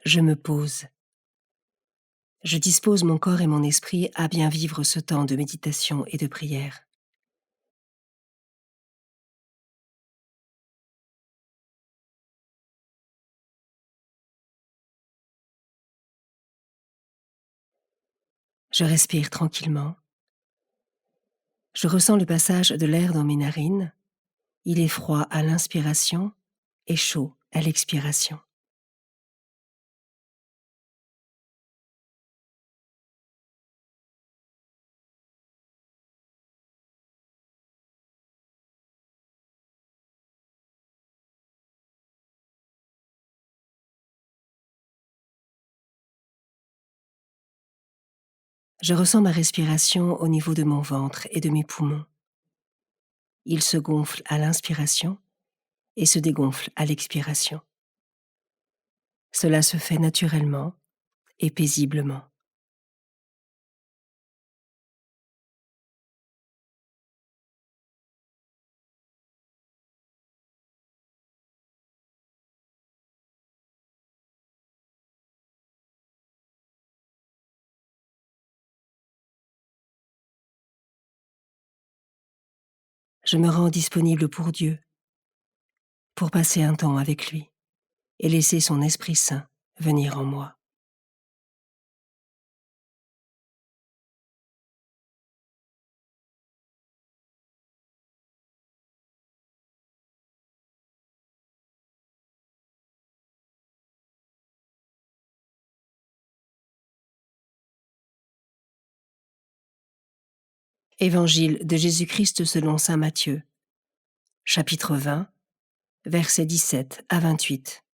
Je me pose. Je dispose mon corps et mon esprit à bien vivre ce temps de méditation et de prière. Je respire tranquillement. Je ressens le passage de l'air dans mes narines. Il est froid à l'inspiration et chaud à l'expiration. Je ressens ma respiration au niveau de mon ventre et de mes poumons. Il se gonfle à l'inspiration et se dégonfle à l'expiration. Cela se fait naturellement et paisiblement. Je me rends disponible pour Dieu, pour passer un temps avec lui et laisser son Esprit Saint venir en moi. Évangile de Jésus-Christ selon saint Matthieu, chapitre 20, versets 17 à 28.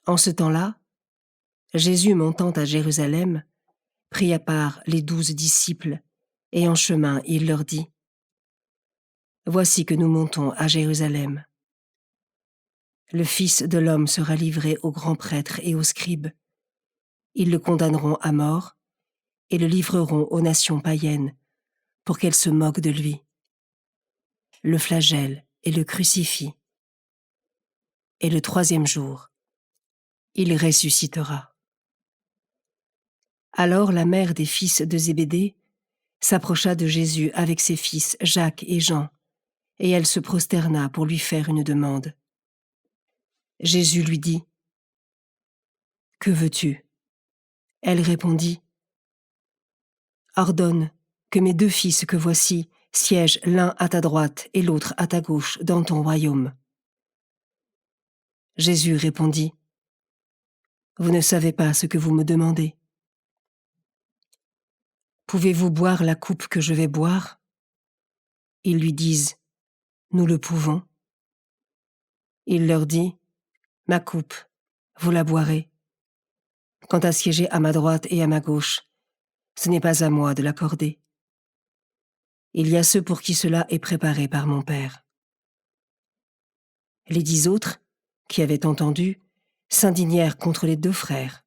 En ce temps-là, Jésus montant à Jérusalem, prit à part les 12 disciples, et en chemin il leur dit : « Voici que nous montons à Jérusalem. Le Fils de l'homme sera livré aux grands prêtres et aux scribes. Ils le condamneront à mort et le livreront aux nations païennes pour qu'elles se moquent de lui, le flagellent et le crucifient. Et le 3e jour, il ressuscitera. » Alors la mère des fils de Zébédée s'approcha de Jésus avec ses fils Jacques et Jean, et elle se prosterna pour lui faire une demande. Jésus lui dit : « Que veux-tu ? » Elle répondit : « Ordonne que mes 2 fils que voici siègent l'un à ta droite et l'autre à ta gauche dans ton royaume. » Jésus répondit : « Vous ne savez pas ce que vous me demandez. Pouvez-vous boire la coupe que je vais boire ? » Ils lui disent : « Nous le pouvons. » Il leur dit : « Ma coupe, vous la boirez. Quant à siéger à ma droite et à ma gauche, ce n'est pas à moi de l'accorder. Il y a ceux pour qui cela est préparé par mon Père. » Les 10 autres, qui avaient entendu, s'indignèrent contre les 2 frères.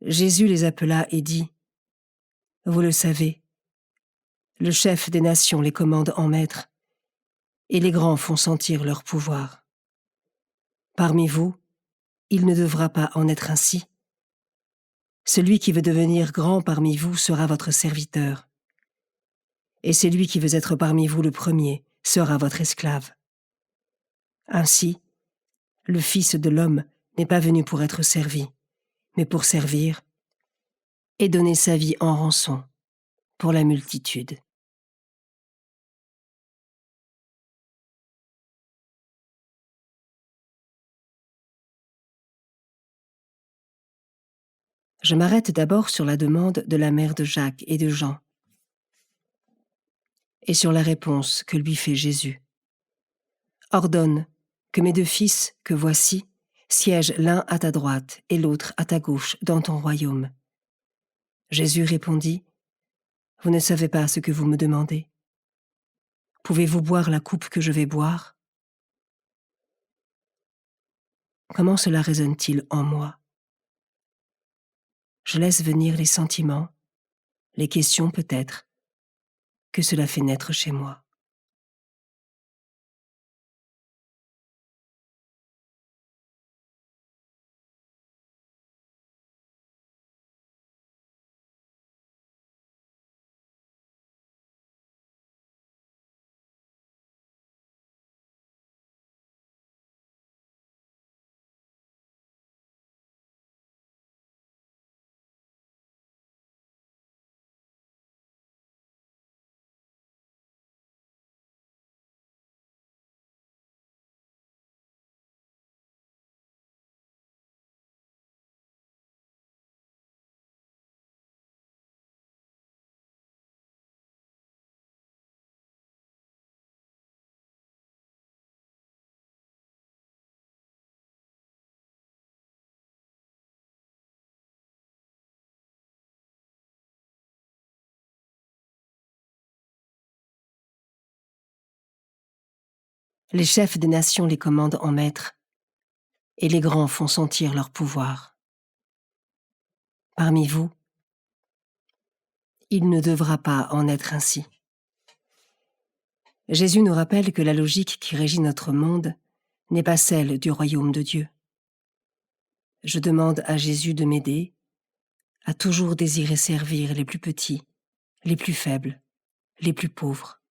Jésus les appela et dit : « Vous le savez, le chef des nations les commande en maître, et les grands font sentir leur pouvoir. Parmi vous, il ne devra pas en être ainsi. Celui qui veut devenir grand parmi vous sera votre serviteur, et celui qui veut être parmi vous le premier sera votre esclave. Ainsi, le Fils de l'homme n'est pas venu pour être servi, mais pour servir et donner sa vie en rançon pour la multitude. » Je m'arrête d'abord sur la demande de la mère de Jacques et de Jean et sur la réponse que lui fait Jésus. « Ordonne que mes 2 fils que voici siègent l'un à ta droite et l'autre à ta gauche dans ton royaume. » Jésus répondit : « Vous ne savez pas ce que vous me demandez. Pouvez-vous boire la coupe que je vais boire ? » Comment cela résonne-t-il en moi ? Je laisse venir les sentiments, les questions peut-être, que cela fait naître chez moi. Les chefs des nations les commandent en maîtres, et les grands font sentir leur pouvoir. Parmi vous, il ne devra pas en être ainsi. Jésus nous rappelle que la logique qui régit notre monde n'est pas celle du royaume de Dieu. Je demande à Jésus de m'aider à toujours désirer servir les plus petits, les plus faibles, les plus pauvres.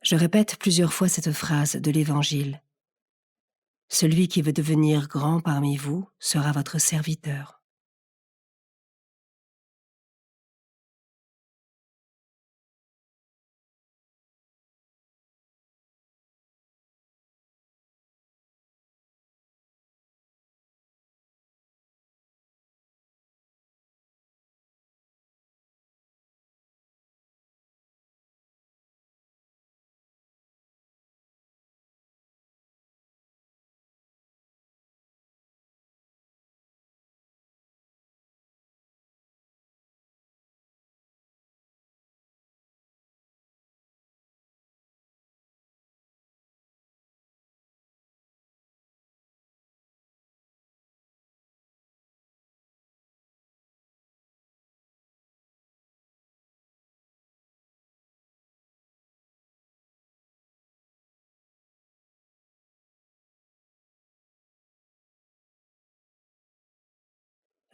Je répète plusieurs fois cette phrase de l'Évangile. Celui qui veut devenir grand parmi vous sera votre serviteur.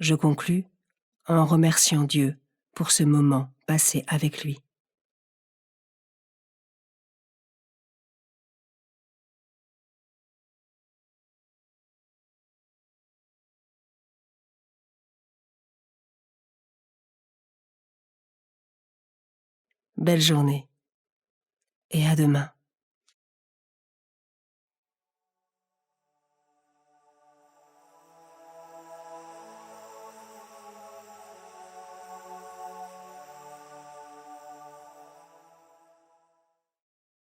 Je conclus en remerciant Dieu pour ce moment passé avec lui. Belle journée et à demain.